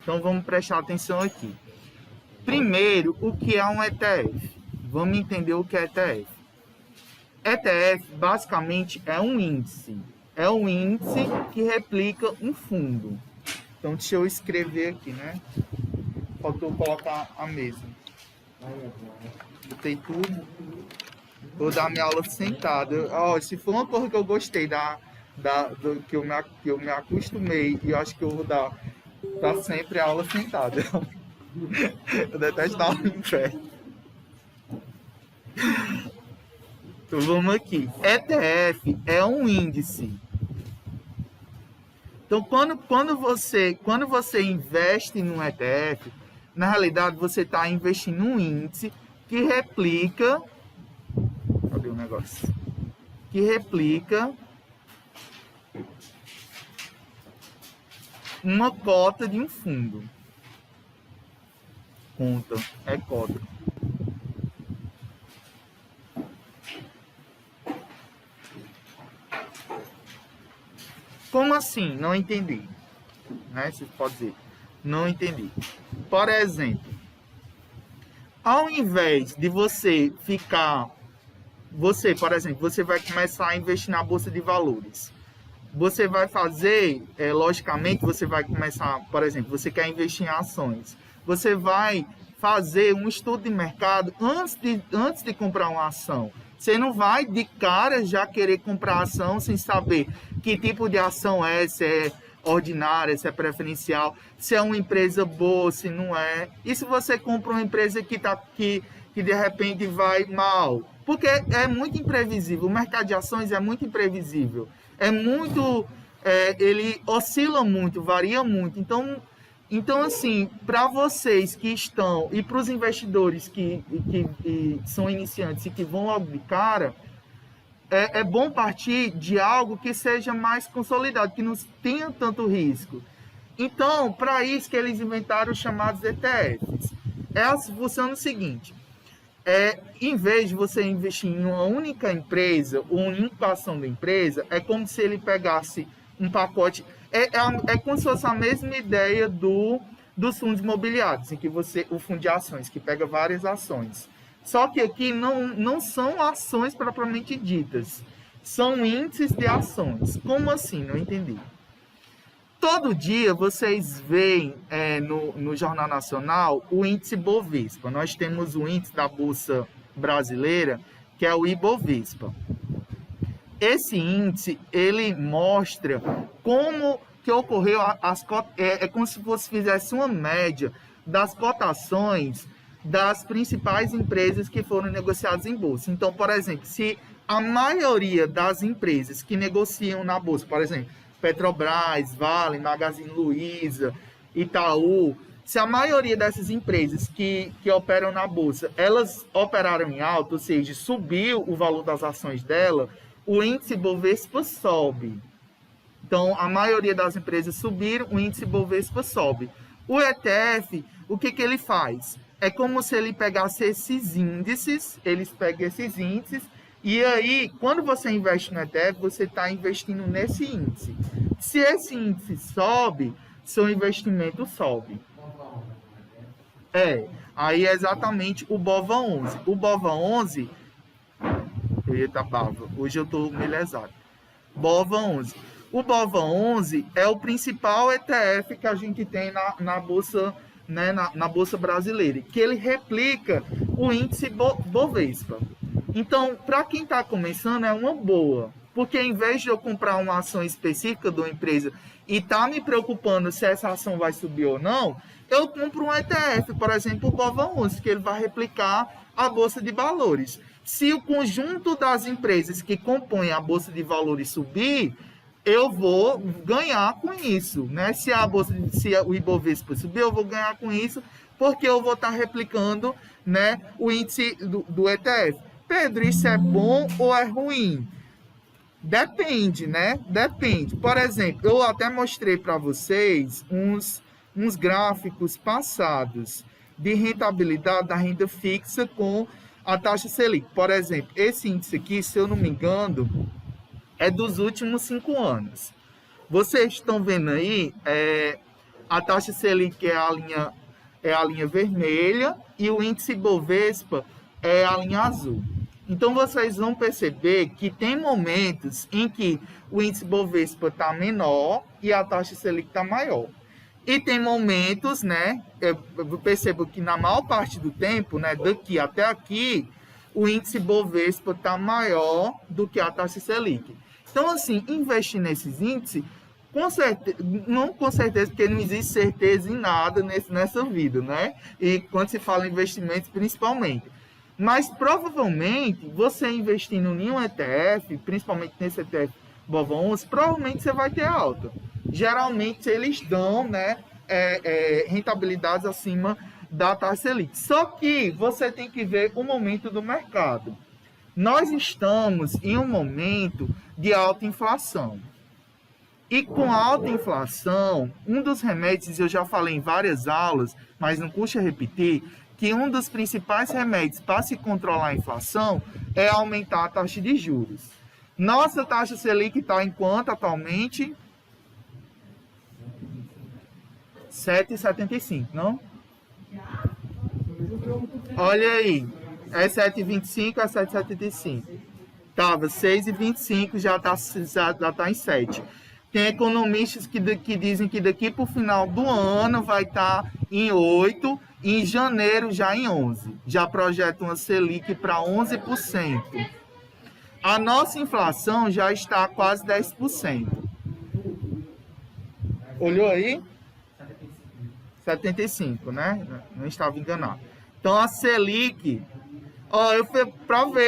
Então vamos prestar atenção aqui. Primeiro, o que é um ETF? Vamos entender o que é ETF. ETF basicamente é um índice. É um índice que replica um fundo. Então deixa eu escrever aqui, né? Faltou colocar a mesa. Botei tudo. Vou dar minha aula sentado. Se for uma coisa que eu gostei que eu me acostumei, e eu acho que eu vou dar para sempre a aula sentada. Eu detesto dar aula em pé. Então vamos aqui. ETF é um índice. Então quando você investe num ETF, na realidade você está investindo num índice que replica. Cadê o negócio? Que replica uma cota de um fundo. Conta, é cota. Como assim? Não entendi. Né? Você pode dizer, não entendi. Por exemplo, ao invés de você ficar... por exemplo, você vai começar a investir na Bolsa de Valores. Você vai fazer, logicamente, você vai começar, por exemplo, você quer investir em ações. Você vai fazer um estudo de mercado antes de comprar uma ação. Você não vai, de cara, já querer comprar ação sem saber que tipo de ação é, se é ordinária, se é preferencial, se é uma empresa boa, se não é. E se você compra uma empresa que de repente vai mal? Porque é muito imprevisível. O mercado de ações é muito imprevisível. Ele oscila muito, varia muito. Então assim, para vocês que estão, e para os investidores que são iniciantes e que vão logo de cara, é bom partir de algo que seja mais consolidado, que não tenha tanto risco. Então, para isso que eles inventaram os chamados ETFs. Funciona o seguinte, em vez de você investir em uma única empresa, ou uma única ação da empresa, é como se ele pegasse um pacote... É como se fosse a mesma ideia dos fundos imobiliários, em que o fundo de ações, que pega várias ações. Só que aqui não são ações propriamente ditas, são índices de ações. Como assim? Não entendi. Todo dia vocês veem no Jornal Nacional o índice Bovespa. Nós temos o índice da Bolsa Brasileira, que é o Ibovespa. Esse índice, ele mostra como que ocorreu como se você fizesse uma média das cotações das principais empresas que foram negociadas em bolsa. Então, por exemplo, se a maioria das empresas que negociam na bolsa, por exemplo, Petrobras, Vale, Magazine Luiza, Itaú, se a maioria dessas empresas que operam na bolsa, elas operaram em alta, ou seja, subiu o valor das ações dela, o índice Bovespa sobe. Então, a maioria das empresas subiram, o índice Bovespa sobe. O ETF, o que ele faz? É como se ele pegasse esses índices, eles pegam esses índices, e aí, quando você investe no ETF, você está investindo nesse índice. Se esse índice sobe, seu investimento sobe. Aí é exatamente o BOVA11. O BOVA11... Eita, bava. Hoje eu estou meio lesado. BOVA11. O BOVA11 é o principal ETF que a gente tem na Bolsa, né, na Bolsa Brasileira, que ele replica o índice Bovespa. Então, para quem está começando, é uma boa. Porque em vez de eu comprar uma ação específica de uma empresa e tá me preocupando se essa ação vai subir ou não, eu compro um ETF, por exemplo, o BOVA11, que ele vai replicar a Bolsa de Valores. Se o conjunto das empresas que compõem a Bolsa de Valores subir, eu vou ganhar com isso, né? Se o Ibovespa subir, eu vou ganhar com isso, porque eu vou estar replicando, né, o índice do ETF. Pedro, isso é bom ou é ruim? Depende, né? Depende. Por exemplo, eu até mostrei para vocês uns gráficos passados de rentabilidade da renda fixa com a taxa Selic. Por exemplo, esse índice aqui, se eu não me engano, é dos últimos 5 anos. Vocês estão vendo aí A taxa Selic é a linha vermelha e o índice Bovespa é a linha azul. Então, vocês vão perceber que tem momentos em que o índice Bovespa está menor e a taxa Selic está maior. E tem momentos, né, eu percebo que na maior parte do tempo, né, daqui até aqui, o índice Bovespa está maior do que a taxa Selic. Então, assim, investir nesses índices, não com certeza, porque não existe certeza em nada nessa vida, né? E quando se fala em investimentos, principalmente. Mas, provavelmente, você investindo em um ETF, principalmente nesse ETF BOVA11, provavelmente você vai ter alta. Geralmente, eles dão, né, rentabilidades acima da taxa Selic. Só que você tem que ver o momento do mercado. Nós estamos em um momento de alta inflação. E com alta inflação, um dos remédios, eu já falei em várias aulas, mas não custa repetir, que um dos principais remédios para se controlar a inflação é aumentar a taxa de juros. Nossa taxa Selic está em quanto atualmente? 7,75, não? Olha aí, é 7,25 a 7,75. Estava 6,25, já está em 7. Tem economistas que dizem que daqui para o final do ano vai estar em 8, e em janeiro já em 11. Já projetam uma Selic para 11%. A nossa inflação já está a quase 10%. Olhou aí? 75, né? Não estava enganado. Então a Selic,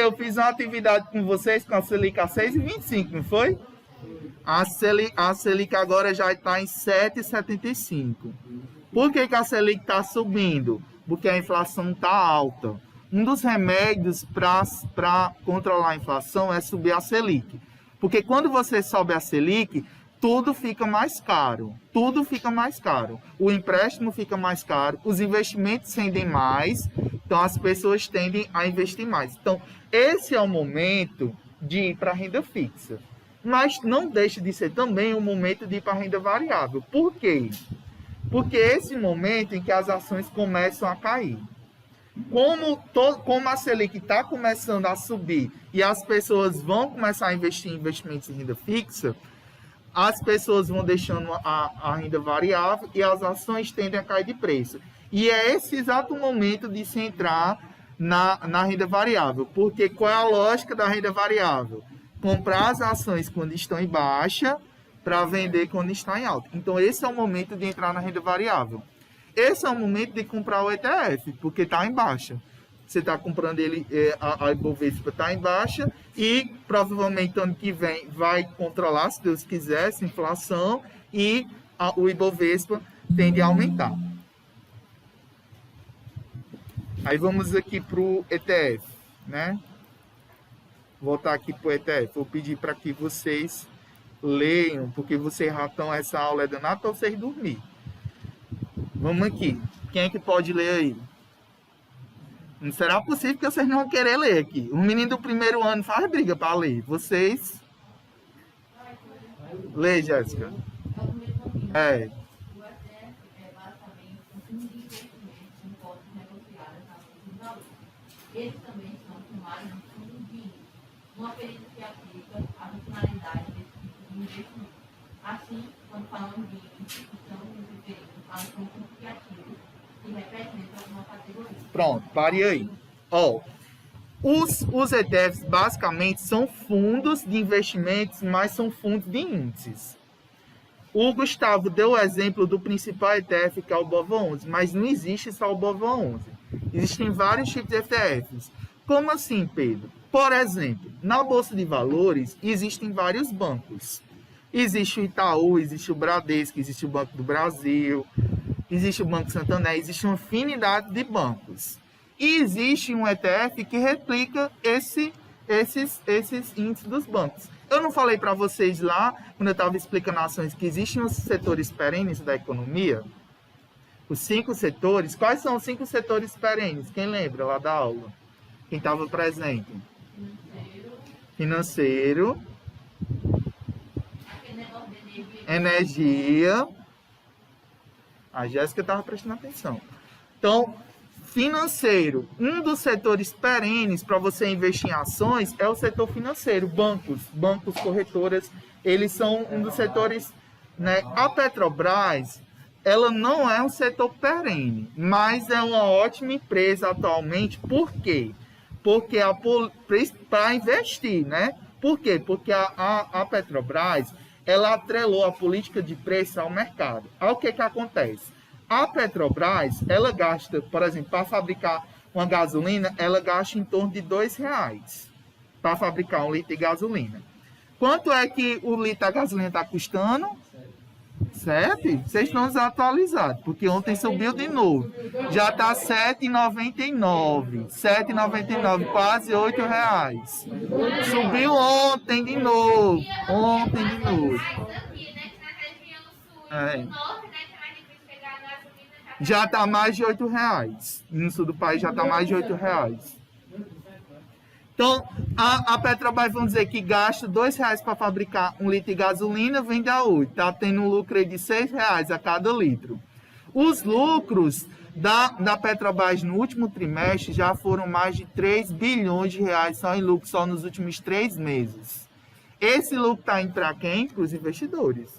eu fiz uma atividade com vocês com a Selic a 6,25, não foi? A Selic agora já está em 7,75. Por que a Selic está subindo? Porque a inflação está alta. Um dos remédios para controlar a inflação é subir a Selic. Porque quando você sobe a Selic, tudo fica mais caro. Tudo fica mais caro. O empréstimo fica mais caro, os investimentos rendem mais, então as pessoas tendem a investir mais. Então, esse é o momento de ir para a renda fixa. Mas não deixa de ser também o momento de ir para a renda variável. Por quê? Porque esse momento em que as ações começam a cair. Como a Selic está começando a subir e as pessoas vão começar a investir em investimentos em renda fixa, as pessoas vão deixando a renda variável e as ações tendem a cair de preço. E é esse exato momento de se entrar na renda variável. Porque qual é a lógica da renda variável? Comprar as ações quando estão em baixa para vender quando está em alta. Então, esse é o momento de entrar na renda variável. Esse é o momento de comprar o ETF, porque está em baixa. Você está comprando ele, a Ibovespa está em baixa e provavelmente ano que vem vai controlar, se Deus quiser, essa inflação e o Ibovespa tende a aumentar. Aí vamos aqui para o ETF, né? Voltar aqui para o ETF. Vou pedir para que vocês leiam, porque vocês já estão, essa aula é danada para vocês dormir. Vamos aqui. Quem é que pode ler aí? Não será possível que vocês não vão querer ler aqui. O menino do primeiro ano faz briga para ler. Vocês... Lê, Jéssica. É. Eles também são tomados no fundo de uma perícia que aplica a funcionalidade desse tipo de investimento. Assim, quando falamos de instituição, nos referimos a um conjunto de ativos que representam uma categoria. Pronto, pare aí. Os ETFs basicamente são fundos de investimentos, mas são fundos de índices. O Gustavo deu o exemplo do principal ETF, que é o BOVA11, mas não existe só o BOVA11. Existem vários tipos de ETFs. Como assim, Pedro? Por exemplo, na Bolsa de Valores existem vários bancos. Existe o Itaú, existe o Bradesco, existe o Banco do Brasil, existe o Banco Santander, existe uma infinidade de bancos. E existe um ETF que replica esses índices dos bancos. Eu não falei para vocês lá, quando eu estava explicando ações, que existem os setores perenes da economia? Os 5 setores. Quais são os 5 setores perenes? Quem lembra lá da aula? Quem estava presente? Financeiro. Energia. A Jéssica estava prestando atenção. Então, financeiro, um dos setores perenes para você investir em ações é o setor financeiro, bancos, corretoras, eles são um dos setores, né? A Petrobras, ela não é um setor perene, mas é uma ótima empresa atualmente. Por quê? Porque para investir, né? Por quê? Porque a Petrobras, ela atrelou a política de preço ao mercado. Aí o que acontece? A Petrobras, ela gasta, por exemplo, para fabricar uma gasolina, ela gasta em torno de R$2 para fabricar 1 litro de gasolina. Quanto é que o litro da gasolina está custando? 7? Vocês estão desatualizados, porque ontem subiu de novo. Já está R$ 7,99. 7,99, quase R$8. Subiu ontem de novo. Ontem de novo. É. Já está mais de R$8. No sul do país já está mais de R$8. Então, a Petrobras, vamos dizer que gasta R$2 para fabricar 1 litro de gasolina, vende a 8. Está tendo um lucro aí de R$6 a cada litro. Os lucros da Petrobras no último trimestre já foram mais de 3 bilhões de reais só em lucro, só nos últimos 3 meses. Esse lucro está indo para quem? Para os investidores.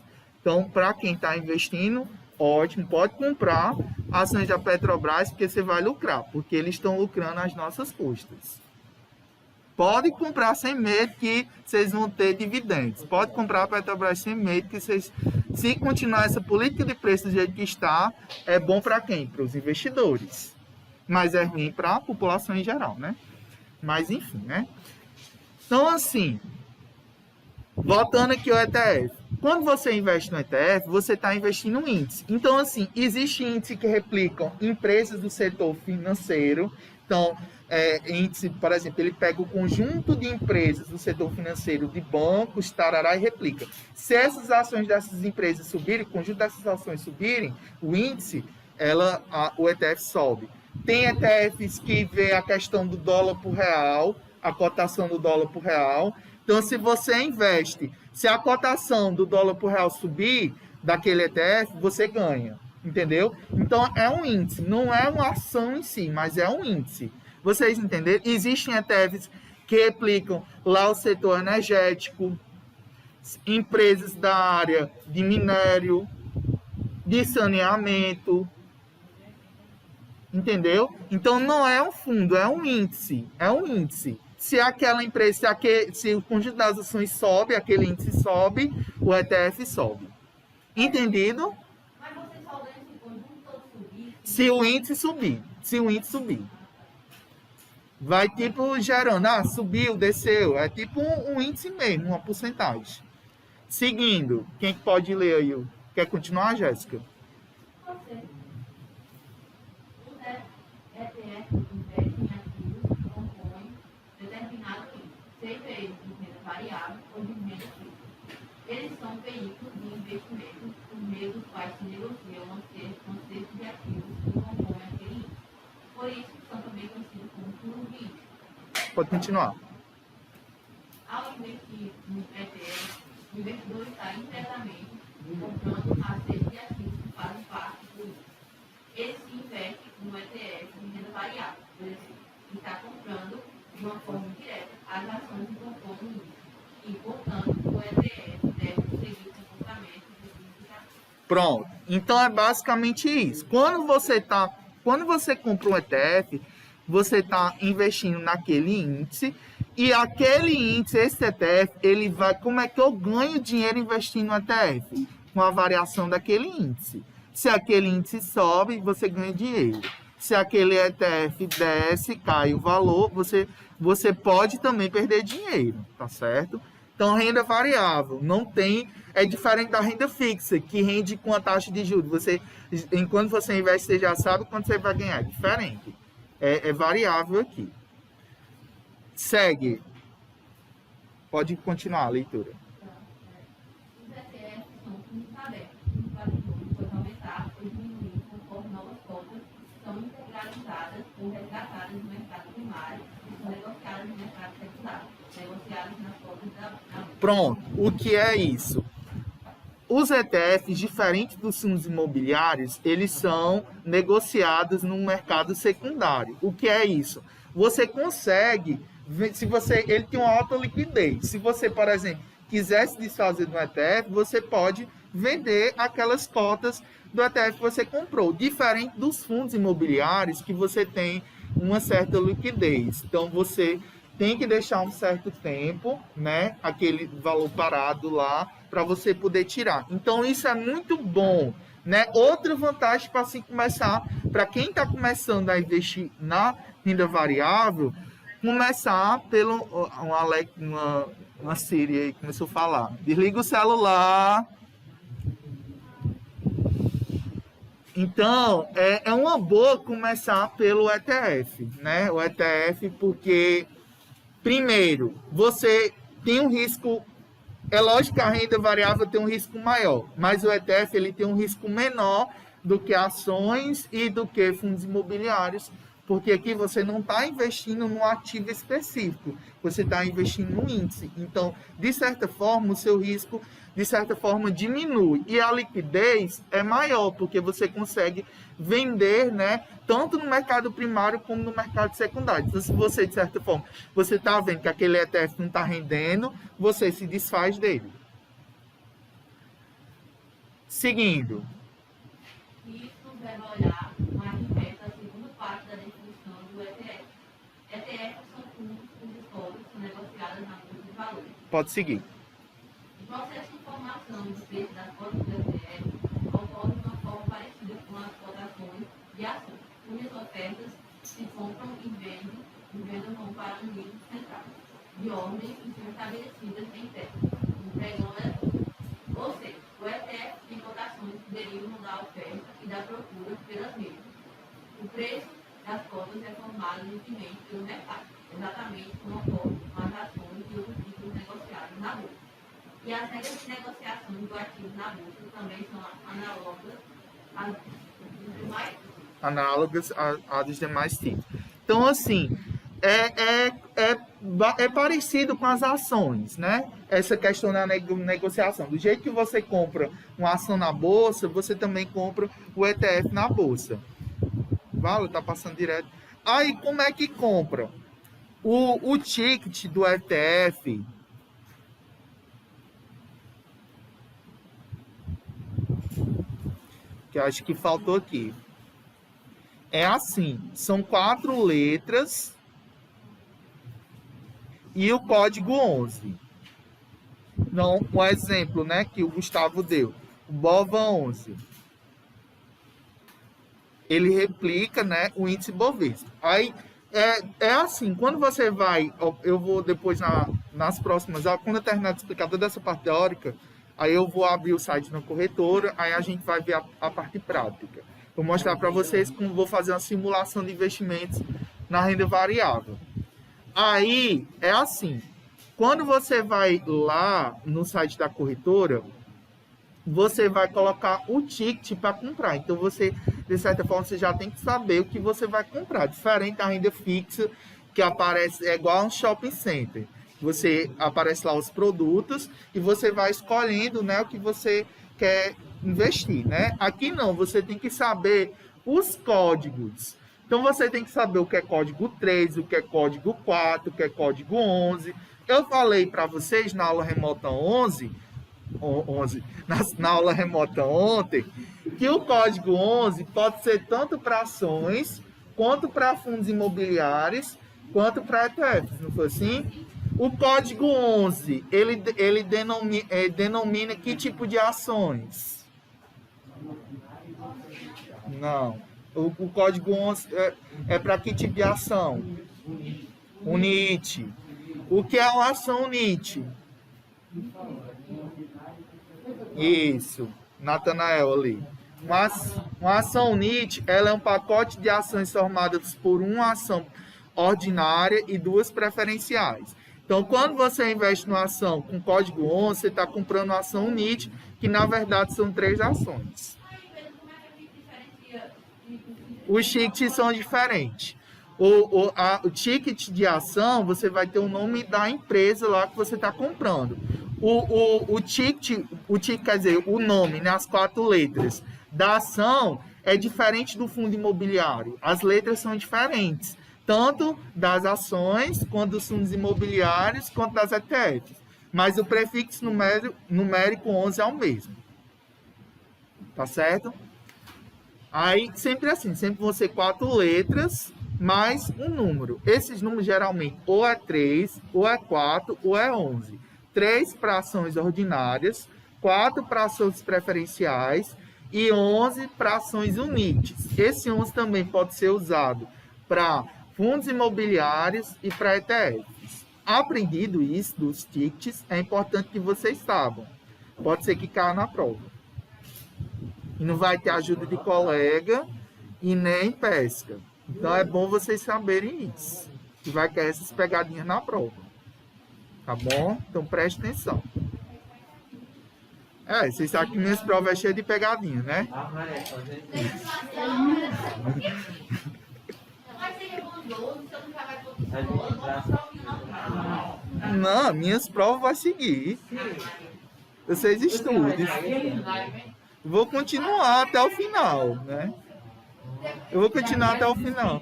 Então, para quem está investindo, ótimo, pode comprar ações da Petrobras, porque você vai lucrar, porque eles estão lucrando às nossas custas. Pode comprar sem medo que vocês vão ter dividendos. Pode comprar a Petrobras sem medo que vocês, se continuar essa política de preço do jeito que está, é bom para quem? Para os investidores. Mas é ruim para a população em geral, né? Mas enfim, né? Então, assim, voltando aqui ao ETF. Quando você investe no ETF, você está investindo no índice. Então, assim, existe índice que replicam empresas do setor financeiro. Então, índice, por exemplo, ele pega o conjunto de empresas do setor financeiro, de bancos, tarará, e replica. Se essas ações dessas empresas subirem, o conjunto dessas ações subirem, o índice, o ETF sobe. Tem ETFs que vê a questão do dólar por real, a cotação do dólar por real. Então, se você investe, se a cotação do dólar por real subir daquele ETF, você ganha, entendeu? Então, é um índice, não é uma ação em si, mas é um índice. Vocês entenderam? Existem ETFs que replicam lá o setor energético, empresas da área de minério, de saneamento, entendeu? Então, não é um fundo, é um índice, Se aquela empresa, se o conjunto das ações sobe, aquele índice sobe, o ETF sobe. Entendido? Mas você só ganha se o conjunto todo subir? Se o índice subir. Vai tipo gerando, subiu, desceu. É tipo um índice mesmo, uma porcentagem. Seguindo, quem pode ler aí? Quer continuar, Jéssica? Você. Os ETF investem em ativos que compõem determinado índice, seja ele de renda variável ou de renda fixa. Eles são veículos de investimento por meio dos quais se negociam uma cesta de ativos que compõem aquele índice. Por isso, são também conhecidos como fundos de índice. Pode continuar. Ao investir no ETF, o investidor está indiretamente comprando a cesta de ativos que fazem parte do índice. Ele se investe no ETF de renda variável, por exemplo, e está comprando de uma forma direta as ações que compõem o índice. E, portanto, o ETF deve seguir o comportamento do índice. Pronto. Então é basicamente isso. Quando você compra um ETF, você está investindo naquele índice, e aquele índice, esse ETF, ele vai. Como é que eu ganho dinheiro investindo no ETF? Com a variação daquele índice. Se aquele índice sobe, você ganha dinheiro. Se aquele ETF desce, cai o valor, você pode também perder dinheiro, tá certo? Então, renda variável não tem, é diferente da renda fixa, que rende com a taxa de juros. Enquanto você investe, você já sabe quanto você vai ganhar. É diferente. É variável aqui. Segue. Pode continuar a leitura. Os ETFs são fundos abertos, os patrimônios podem aumentar ou diminuir conforme novas cotas são integralizadas ou resgatadas no mercado primário e são negociadas no mercado secundário, negociadas nas cotas da bolsa. Pronto. O que é isso? os ETFs, diferente dos fundos imobiliários, eles são negociados no mercado secundário. O que é isso? Você consegue, ele tem uma alta liquidez. Se você, por exemplo, quiser se desfazer do ETF, você pode vender aquelas cotas do ETF que você comprou, diferente dos fundos imobiliários que você tem uma certa liquidez. Então, você tem que deixar um certo tempo, né, aquele valor parado lá, para você poder tirar. Então, isso é muito bom, né? Outra vantagem para assim começar, para quem está começando a investir na renda variável, começar pelo uma Siri aí começou a falar. Desliga o celular. Então, é uma boa começar pelo ETF, né? O ETF, porque, primeiro, você tem um risco. É lógico que a renda variável tem um risco maior, mas o ETF ele tem um risco menor do que ações e do que fundos imobiliários, porque aqui você não está investindo num ativo específico, você está investindo no índice. Então, de certa forma, o seu risco, de certa forma, diminui. E a liquidez é maior, porque você consegue vender, né, tanto no mercado primário como no mercado secundário. Então, se você, de certa forma, você está vendo que aquele ETF não está rendendo, você se desfaz dele. Seguindo. Isso deve olhar mais de perto a segunda parte da definição do ETF. ETFs são fundos cujas cotas são negociadas na bolsa de valores. Pode seguir. O processo de formação do preço das cotas do ETF ocorre de uma forma parecida com as cotações de ações, cujas ofertas se compram e vendem vão para um livro central, de ordens que são estabelecidas em terras, um pregão eletrônico. Ou seja, o ETF tem cotações que derivam da oferta e da procura pelas mesmas. O preço das cotas é formado livremente pelo mercado, exatamente como ocorre com as ações e outros títulos negociados na bolsa. E as regras de negociação do ativo na bolsa também são análogas às dos demais tipos. Então, assim, é parecido com as ações, né? Essa questão da negociação. Do jeito que você compra uma ação na bolsa, você também compra o ETF na bolsa. Vale, tá passando direto. Aí, como é que compra? O ticket do ETF... que eu acho que faltou aqui. É assim, são 4 letras e o código 11. Não, um exemplo, né, que o Gustavo deu. O BOVA11. Ele replica, né, o índice Bovespa. Aí, é assim, quando você vai... Eu vou depois, nas próximas aulas, quando eu terminar de explicar toda essa parte teórica, aí eu vou abrir o site na corretora, aí a gente vai ver a parte prática. Vou mostrar para vocês como vou fazer uma simulação de investimentos na renda variável. Aí, é assim, quando você vai lá no site da corretora, você vai colocar o ticket para comprar. Então, você, de certa forma, você já tem que saber o que você vai comprar. Diferente da renda fixa, que aparece, é igual a um shopping center. Você aparece lá os produtos e você vai escolhendo, né, o que você quer investir, né? Aqui não, você tem que saber os códigos. Então você tem que saber o que é código 3, o que é código 4, o que é código 11. Eu falei para vocês na aula remota 11 na aula remota ontem, que o código 11 pode ser tanto para ações, quanto para fundos imobiliários, quanto para ETFs, não foi assim? O código 11, ele denomina que tipo de ações? Não. O código 11 é para que tipo de ação? UNIT. O que é uma ação UNIT? Isso. Natanael ali. Uma ação UNIT, ela é um pacote de ações formadas por uma ação ordinária e 2 preferenciais. Então, quando você investe numa ação com código 11, você está comprando uma ação UNIT, que na verdade são 3 ações. Os tickets são diferentes. O ticket de ação, você vai ter o nome da empresa lá que você está comprando. O ticket, quer dizer, o nome, né, as 4 letras da ação é diferente do fundo imobiliário. As letras são diferentes, tanto das ações, quanto dos fundos imobiliários, quanto das ETFs. Mas o prefixo numérico 11 é o mesmo. Tá certo? Aí, sempre assim, sempre vão ser 4 letras, mais um número. Esses números, geralmente, ou é 3, ou é 4, ou é 11. 3 para ações ordinárias, 4 para ações preferenciais e 11 para ações UNITs. Esse 11 também pode ser usado para fundos imobiliários e para ETFs. Aprendido isso dos tickets, é importante que vocês saibam. Pode ser que caia na prova. E não vai ter ajuda de colega e nem pesca. Então é bom vocês saberem isso. Que vai cair essas pegadinhas na prova. Tá bom? Então preste atenção. Vocês sabem que minhas provas é cheia de pegadinha, né? Não, minhas provas vai seguir. Vocês estudem. Vou continuar até o final, né? Eu vou continuar até o final.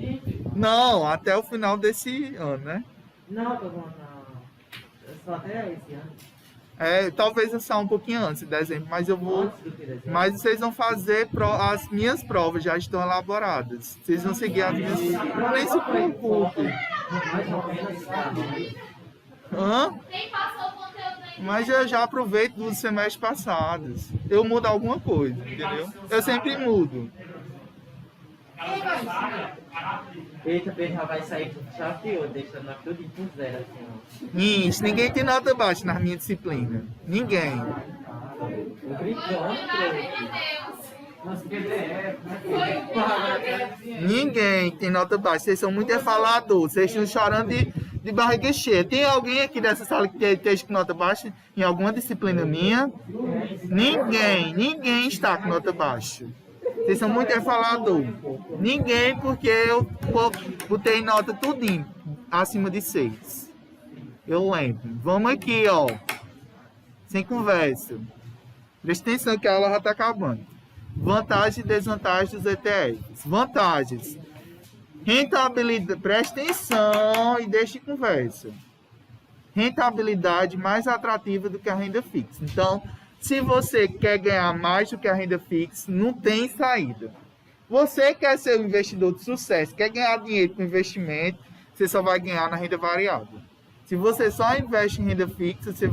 Não, até o final desse ano, né? Não, tô bom, não. Só até esse ano. Talvez eu saia um pouquinho antes de dezembro, mas eu vou. Mas vocês vão fazer as minhas provas, já estão elaboradas. Vocês vão seguir as minhas. Nem se preocupe. Mas eu já aproveito dos semestres passados. Eu mudo alguma coisa, entendeu? Eu sempre mudo. Eita, Pedro já vai sair com chave ou deixando tudo com 0 assim, ó. Isso, ninguém tem nota baixa na minha disciplina. Ninguém. Ninguém tem nota baixa. Vocês são muito faladores. Vocês estão chorando de barriga cheia. Tem alguém aqui dessa sala que esteja com nota baixa em alguma disciplina minha? Ninguém está com nota baixa. Vocês são muito faladores. Ninguém, porque eu botei nota tudinho acima de 6. Eu lembro. Vamos aqui, ó. Sem conversa. Presta atenção que a aula já está acabando. Vantagens e desvantagens dos ETFs. Vantagens. Rentabilidade. Presta atenção e deixe de conversa. Rentabilidade mais atrativa do que a renda fixa. Então, se você quer ganhar mais do que a renda fixa, não tem saída. Você quer ser um investidor de sucesso, quer ganhar dinheiro com investimento, você só vai ganhar na renda variável. Se você só investe em renda fixa, você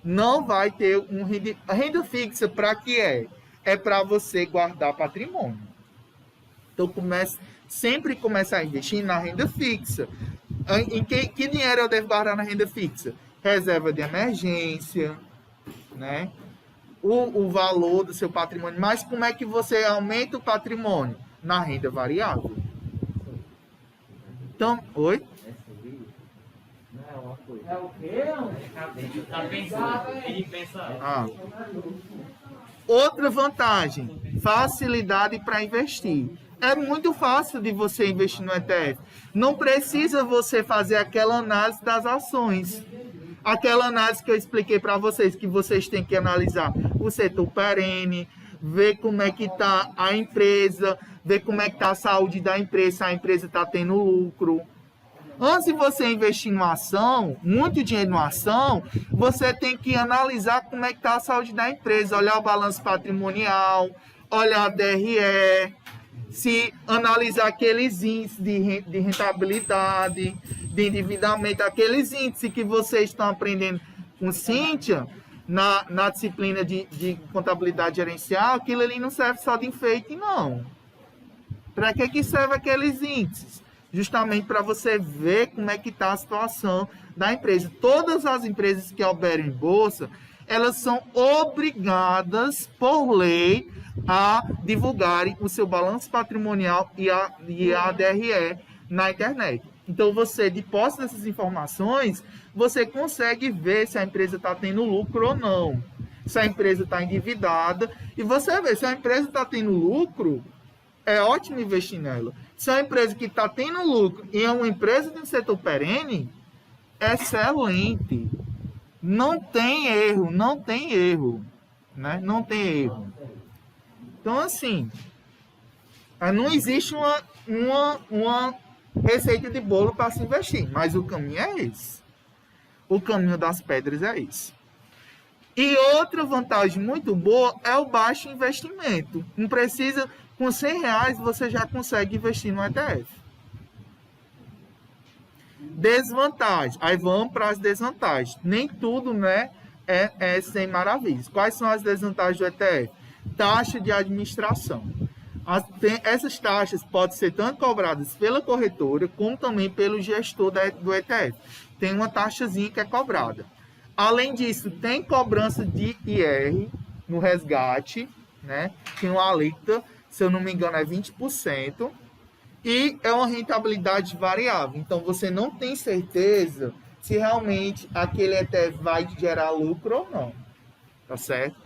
não vai ter a renda fixa para que é? É para você guardar patrimônio. Então sempre começar a investir na renda fixa. Em que dinheiro eu devo guardar na renda fixa? Reserva de emergência, né? O valor do seu patrimônio. Mas como é que você aumenta o patrimônio? Na renda variável. Então, oi? É o quê? Tá pensando. Outra vantagem, facilidade para investir. É muito fácil de você investir no ETF. Não precisa você fazer aquela análise das ações. Aquela análise que eu expliquei para vocês, que vocês têm que analisar o setor perene, ver como é que está a empresa, ver como é que está a saúde da empresa, se a empresa está tendo lucro. Antes de você investir numa ação, muito dinheiro numa ação, você tem que analisar como é que está a saúde da empresa, olhar o balanço patrimonial, olhar a DRE, se analisar aqueles índices de rentabilidade, de endividamento, aqueles índices que vocês estão aprendendo com Cíntia na disciplina de contabilidade gerencial, aquilo ali não serve só de enfeite, não. Para que serve aqueles índices? Justamente para você ver como é que está a situação da empresa. Todas as empresas que operam em bolsa, elas são obrigadas, por lei, a divulgarem o seu balanço patrimonial e a DRE na internet. Então, você, de posse dessas informações, você consegue ver se a empresa está tendo lucro ou não. Se a empresa está endividada. E você vê, se a empresa está tendo lucro, é ótimo investir nela. Se é uma empresa que está tendo lucro e é uma empresa de um setor perene, excelente. Não tem erro, não tem erro, né? Não tem erro. Então, assim, não existe uma receita de bolo para se investir, mas o caminho é esse. O caminho das pedras é esse. E outra vantagem muito boa é o baixo investimento. Não precisa, com R$100 você já consegue investir no ETF. Desvantagem. Aí vamos para as desvantagens. Nem tudo, né, é sem maravilhas. Quais são as desvantagens do ETF? Taxa de administração. Essas taxas podem ser tanto cobradas pela corretora, como também pelo gestor do ETF. Tem uma taxazinha que é cobrada. Além disso, tem cobrança de IR no resgate, né? Tem uma alíquota, se eu não me engano, é 20%. E é uma rentabilidade variável. Então, você não tem certeza se realmente aquele ETF vai gerar lucro ou não. Tá certo?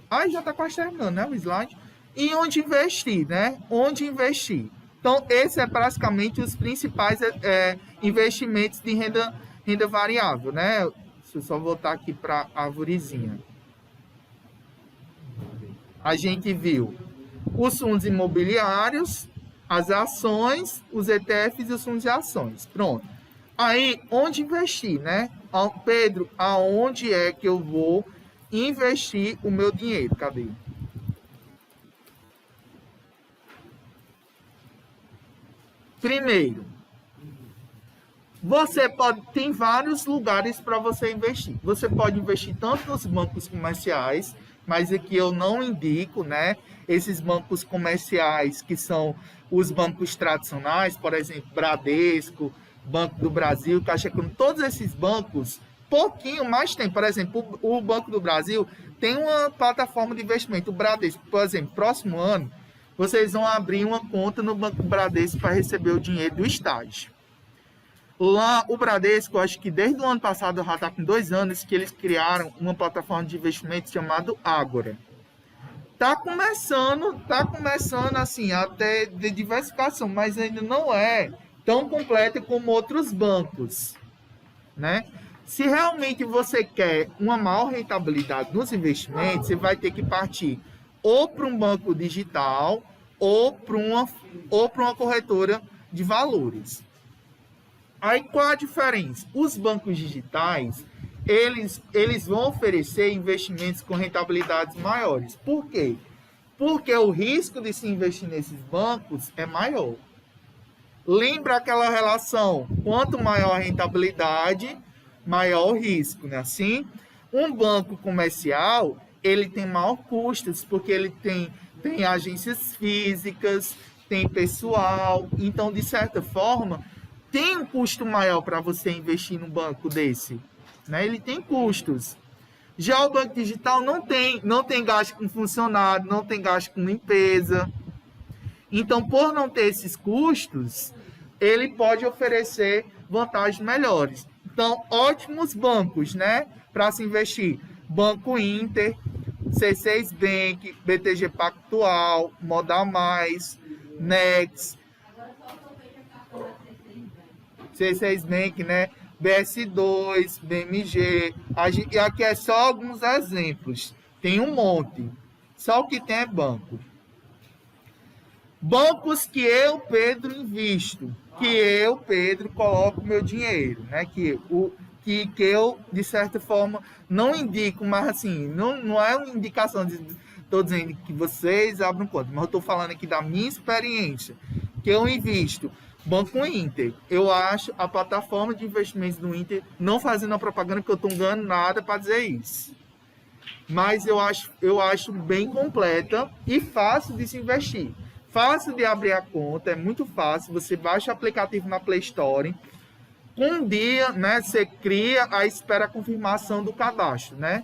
Aí já está quase terminando, né, o slide. E onde investir, né? Onde investir? Então, esse é praticamente os principais investimentos de renda variável, né? Deixa eu só voltar aqui para a arvorezinha. A gente viu os fundos imobiliários, as ações, os ETFs e os fundos de ações. Pronto. Aí, onde investir, né? Pedro, aonde é que eu vou investir o meu dinheiro? Cadê? Primeiro, tem vários lugares para você investir. Você pode investir tanto nos bancos comerciais, mas aqui eu não indico, né? Esses bancos comerciais que são os bancos tradicionais, por exemplo, Bradesco, Banco do Brasil, Caixa Econômica, todos esses bancos, pouquinho mais tem. Por exemplo, o Banco do Brasil tem uma plataforma de investimento. O Bradesco, por exemplo, próximo ano, vocês vão abrir uma conta no Banco Bradesco para receber o dinheiro do estágio. Lá, o Bradesco, acho que desde o ano passado, já está com 2 anos, que eles criaram uma plataforma de investimento chamada Ágora. Está começando assim, até de diversificação, mas ainda não é tão completa como outros bancos, né? Se realmente você quer uma maior rentabilidade nos investimentos, você vai ter que partir ou para um banco digital ou para uma corretora de valores. Aí qual a diferença? Os bancos digitais, eles vão oferecer investimentos com rentabilidades maiores. Por quê? Porque o risco de se investir nesses bancos é maior. Lembra aquela relação? Quanto maior a rentabilidade, maior o risco, né? Assim, um banco comercial, ele tem maior custos, porque ele tem agências físicas, tem pessoal. Então, de certa forma, tem um custo maior para você investir num banco desse, né? Ele tem custos. Já o banco digital não tem gasto com funcionário, não tem gasto com limpeza. Então, por não ter esses custos, ele pode oferecer vantagens melhores. Então, ótimos bancos, né, para se investir. Banco Inter, C6 Bank, BTG Pactual, Modal Mais, Nex, C6 Bank, né? BS2, BMG. E aqui é só alguns exemplos. Tem um monte. Só o que tem é banco. Bancos que eu, Pedro, invisto. Que eu, Pedro, coloco meu dinheiro, né? Que eu, de certa forma, não indico, mas assim, não é uma indicação de... Estou dizendo que vocês abram conta, mas eu estou falando aqui da minha experiência. Que eu invisto. Banco Inter, eu acho a plataforma de investimentos do Inter, não fazendo a propaganda, porque eu estou ganhando nada para dizer isso. Mas eu acho bem completa e fácil de se investir. Fácil de abrir a conta, é muito fácil. Você baixa o aplicativo na Play Store. Um dia, né, você cria, aí espera a confirmação do cadastro, né?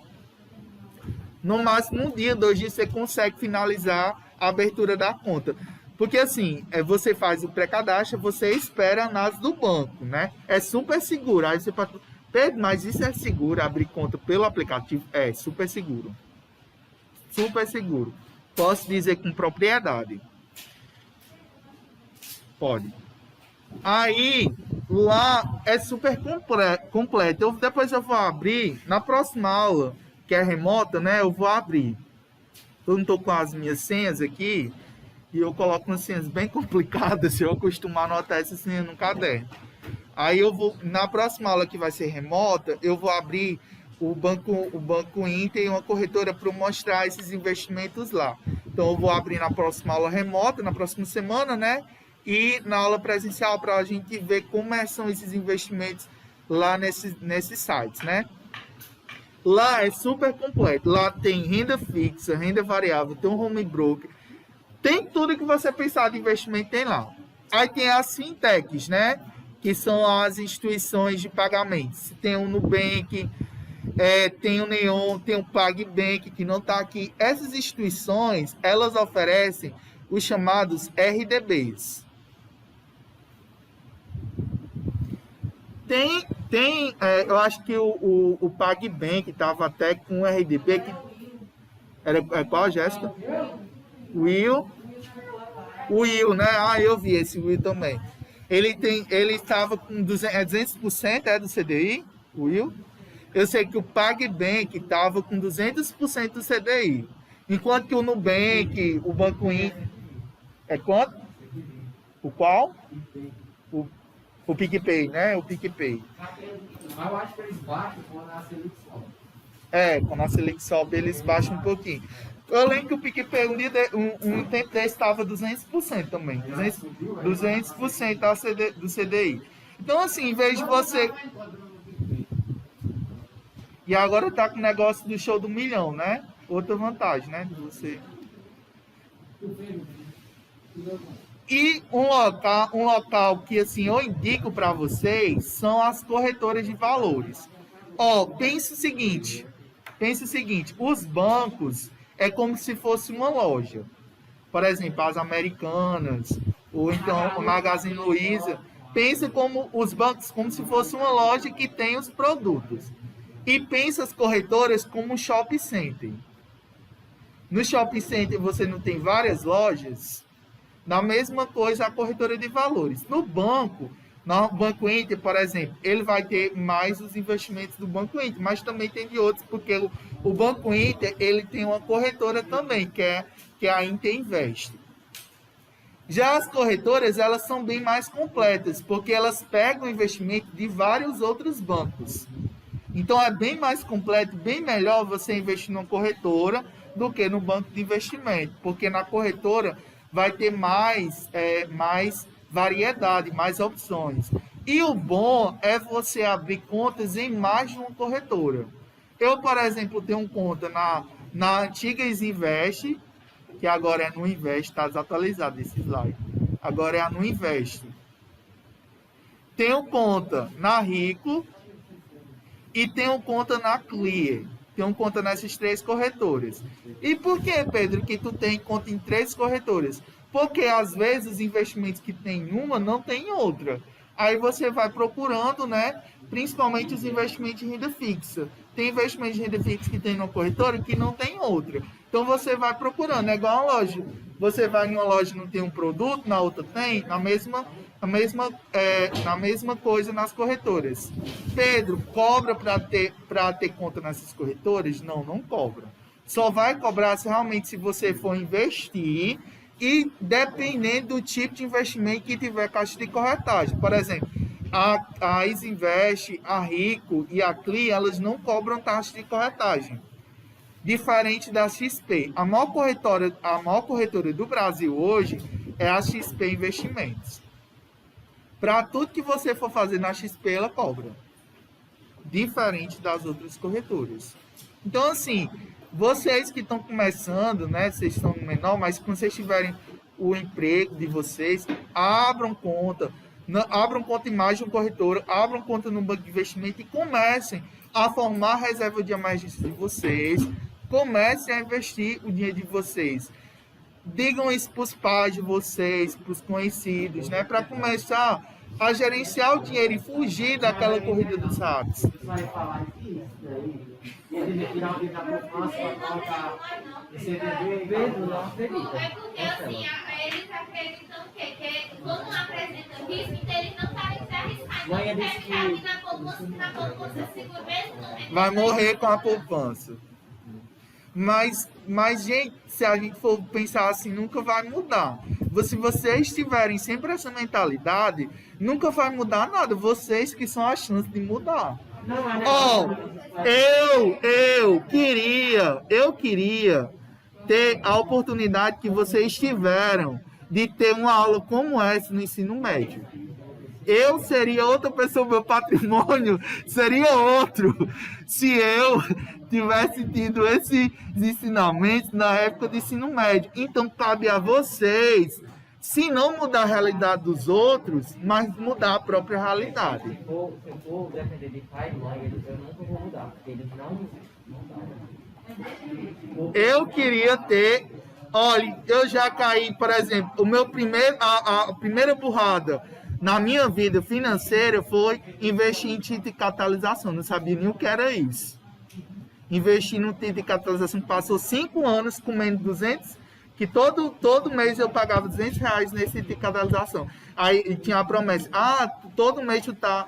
No máximo, 1 dia, 2 dias, você consegue finalizar a abertura da conta. Porque assim, você faz o pré-cadastro, você espera a análise do banco, né? É super seguro. Aí você pode... Pedro, mas isso é seguro, abrir conta pelo aplicativo? É, super seguro. Super seguro. Posso dizer com propriedade. Pode. Aí, lá é super completo. Depois eu vou abrir, na próxima aula, que é remota, né? Eu vou abrir. Eu não estou com as minhas senhas aqui, e eu coloco umas senhas bem complicadas, eu costumo anotar essas senhas no caderno. Aí eu vou, na próxima aula que vai ser remota, eu vou abrir o Banco Inter e uma corretora para mostrar esses investimentos lá. Então eu vou abrir na próxima aula remota, na próxima semana, né? E na aula presencial para a gente ver como são esses investimentos lá nesses sites, né? Lá é super completo. Lá tem renda fixa, renda variável, tem um home broker, tem tudo que você pensar de investimento, tem lá. Aí tem as fintechs, né? Que são as instituições de pagamentos. Tem o Nubank, tem o Neon, tem o PagBank, que não está aqui. Essas instituições, elas oferecem os chamados RDBs. Eu acho que o PagBank estava até com um RDB que... Era qual, Jéssica? Will, né? Ah, eu vi esse Will também. Ele estava com 200% do CDI, o Will. Eu sei que o PagBank estava com 200% do CDI. Enquanto que o Nubank, o Banco Inter... É quanto? O qual? O PicPay, né? O PicPay. Mas eu acho que eles baixam quando a Selic sobe. Quando a Selic sobe, eles baixam um pouquinho. Eu lembro que o PicPay um tempo desse estava 200% também. 200% do CDI. Então, assim, em vez de você... E agora tá com o negócio do show do milhão, né? Outra vantagem, né? De você... E um local que, assim, eu indico para vocês são as corretoras de valores. Pense o seguinte, os bancos é como se fosse uma loja. Por exemplo, as Americanas, ou então o Magazine Luiza. Pense como os bancos como se fosse uma loja que tem os produtos. E pense as corretoras como um shopping center. No shopping center você não tem várias lojas? Na mesma coisa a corretora de valores. No Banco Inter, por exemplo, ele vai ter mais os investimentos do Banco Inter, mas também tem de outros, porque o Banco Inter ele tem uma corretora também, que é a Inter Invest. Já as corretoras, elas são bem mais completas, porque elas pegam o investimento de vários outros bancos. Então é bem mais completo, bem melhor você investir numa corretora do que no banco de investimento, porque na corretora vai ter mais variedade, mais opções. E o bom é você abrir contas em mais de uma corretora. Eu, por exemplo, tenho conta na antiga Isinvest, que agora é no Invest, está desatualizado esse slide. Agora é a no Invest. Tenho conta na Rico e tenho conta na Clear. Tenho conta nessas 3 corretoras. E por que, Pedro, que tu tem conta em 3 corretoras? Porque às vezes os investimentos que tem em uma não tem em outra. Aí você vai procurando, né? Principalmente os investimentos de renda fixa. Tem investimentos de renda fixa que tem numa corretora que não tem em outra. Então você vai procurando. É igual uma loja. Você vai em uma loja e não tem um produto, na outra tem, na mesma coisa nas corretoras. Pedro, cobra para ter conta nessas corretoras? Não cobra. Só vai cobrar se você for investir e dependendo do tipo de investimento que tiver caixa de corretagem. Por exemplo, a Isinvest, a Rico e a CLI, elas não cobram taxa de corretagem. Diferente da XP. A maior corretora do Brasil hoje é a XP Investimentos. Para tudo que você for fazer na XP, ela cobra. Diferente das outras corretoras. Então, assim, vocês que estão começando, né? Vocês estão no menor, mas quando vocês tiverem o emprego de vocês, abram conta em mais de uma corretora, abram conta no banco de investimento e comecem a formar a reserva de emergência de vocês, comecem a investir o dinheiro de vocês. Digam isso para os pais de vocês, para os conhecidos, né? Para começar a gerenciar o dinheiro e fugir daquela corrida dos ratos. Você vai falar disso daí? Ele tirar o dinheiro da poupança para colocar no CDB e não acredita. É porque assim, eles acreditam que quando apresenta disse que ele não quer se arriscar. Mãe, Então, disse quer ficar aqui na poupança seguro mesmo. Não tem Vai problema. morrer com a poupança. Mas, gente, se a gente for pensar assim, nunca vai mudar. Se vocês tiverem sempre essa mentalidade, nunca vai mudar nada. Vocês que são a chance de mudar. Não, mas Ó, eu queria ter a oportunidade que vocês tiveram de ter uma aula como essa no ensino médio. Eu seria outra pessoa, meu patrimônio seria outro se eu tivesse tido esses ensinamentos na época do ensino médio. Então, cabe a vocês, se não mudar a realidade dos outros, mas mudar a própria realidade. se eu for depender de pai e mãe, eu nunca vou mudar, porque eles não dão. Eu queria ter... Olha, eu já caí, por exemplo, a primeira burrada na minha vida financeira foi investir em tinta e catalisação. Não sabia nem o que era isso. Investi no tinta e catalisação, passou 5 anos comendo 200, que todo mês eu pagava R$200 nesse tinta e catalisação. Aí tinha a promessa, todo mês tu tá...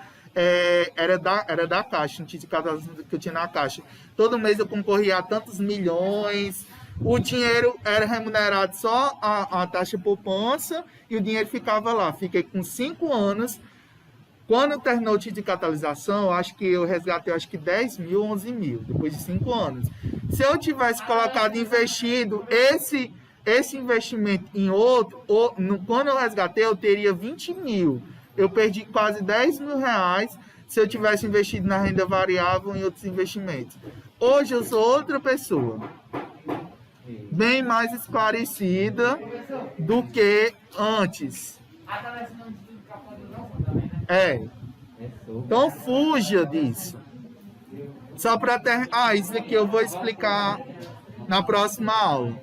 era da Caixa, um tinta e catalisação que eu tinha na Caixa. Todo mês eu concorria a tantos milhões... O dinheiro era remunerado só a taxa de poupança e o dinheiro ficava lá. Fiquei com 5 anos. Quando terminou o título de catalisação, acho que eu resgatei 10 mil, 11 mil, depois de 5 anos. Se eu tivesse colocado, investido esse investimento em outro, quando eu resgatei, eu teria 20 mil. Eu perdi quase 10 mil reais se eu tivesse investido na renda variável em outros investimentos. Hoje eu sou outra pessoa. Bem mais esclarecida do que antes. Então fuja disso. Só para ter... isso aqui eu vou explicar na próxima aula.